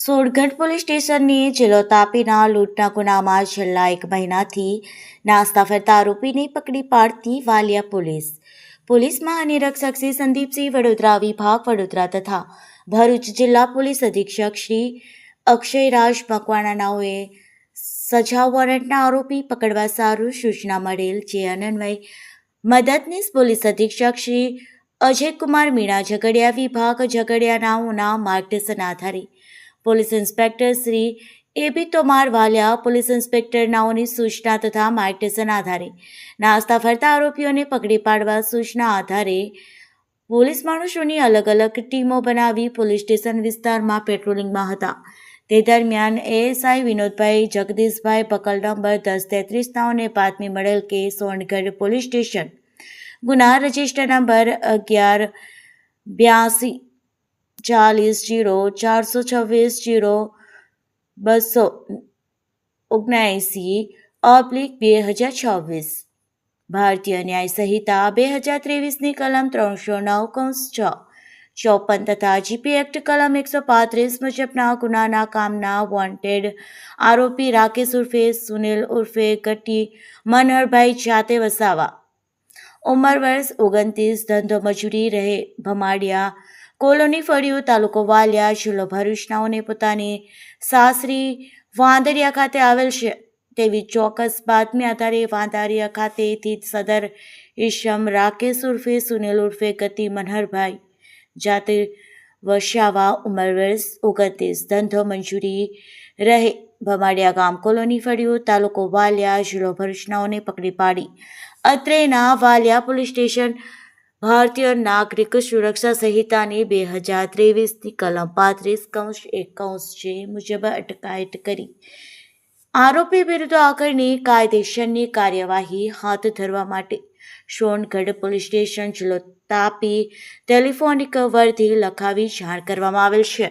સોરગઢ police સ્ટેશનની જિલ્લો તાપીના લૂંટના ગુનામાં છેલ્લા 1 મહિનાથી નાસ્તા ફરતા આરોપીને પકડી પાડતી વાલિયા પોલીસ મહાનિરીક્ષક શ્રી સંદીપસિંહ વડોદરા વિભાગ વડોદરા તથા ભરૂચ જિલ્લા પોલીસ અધિક્ષક શ્રી અક્ષયરાજ મકવાણાનાઓએ સજા વોરંટના આરોપી પકડવા સારું સૂચના મળેલ જે અન્વયે મદદનીશ પોલીસ અધિક્ષક શ્રી અજયકુમાર મીણા ઝઘડિયા વિભાગ ઝઘડિયાનાઓના માર્ગદર્શન આધારે પોલીસ ઇન્સ્પેક્ટર શ્રી એબી તોમાર વાલિયા પોલીસ ઇન્સ્પેક્ટર નાઓની સૂચના તથા માર્ગદર્શન આધારે નાસ્તા ફરતા આરોપીઓને પકડી પાડવા સૂચના આધારે પોલીસ માણસોની અલગ અલગ ટીમો બનાવી પોલીસ સ્ટેશન વિસ્તારમાં પેટ્રોલિંગમાં હતા। તે દરમિયાન એએસઆઈ વિનોદભાઈ જગદીશભાઈ બકલ નંબર 1033 નાઓને બાતમી મળેલ કે સોનગઢ પોલીસ સ્ટેશન ગુના રજિસ્ટર નંબર 1182 40 0 424 279/2026 ભારતીય ન્યાય સંહિતા 2023ની કલમ 309(6) 54 તથા જીપી એક્ટ કલમ 135 મુજબના ગુનાના કામના વોન્ટેડ આરોપી રાકેશ ઉર્ફે સુનિલ ઉર્ફે ગટ્ટી મનહરભાઈ જાતે વસાવા, ઉંમર વર્ષ 29, ધંધો મજૂરી, રહે ભમાડિયા કોલોની ફળિયું, તાલુકો વાલિયા, જિલ્લો ભરૂચ નાઓને પોતાની સાસરી વાંદરિયા ખાતે આવેલ છે તેવી ચોક્કસ બાતમી આધારે વાંદરિયા ખાતેથી સદર ઈશમ રાકેશ ઉર્ફે સુનિલ ઉર્ફે ગતિ મનહરભાઈ જાતે વસાવા, ઉંમર વર્ષ 29, ધંધો મજૂરી, રહે ભમાડિયા ગામ કોલોની ફળિયું, તાલુકો વાલિયા, જિલ્લો ભરૂચ નાઓને પકડી પાડી અત્રેના વાલિયા પોલીસ સ્ટેશન ભારતીય નાગરિક સુરક્ષા સંહિતાની 2023ની કલમ 35(1) મુજબ અટકાયત કરી આરોપી વિરુદ્ધ આગળની કાયદેસરની કાર્યવાહી હાથ ધરવા માટે સોનગઢ પોલીસ સ્ટેશન જિલ્લો તાપી ટેલિફોનિક વર્ધી લખાવી જાણ કરવામાં આવેલ છે।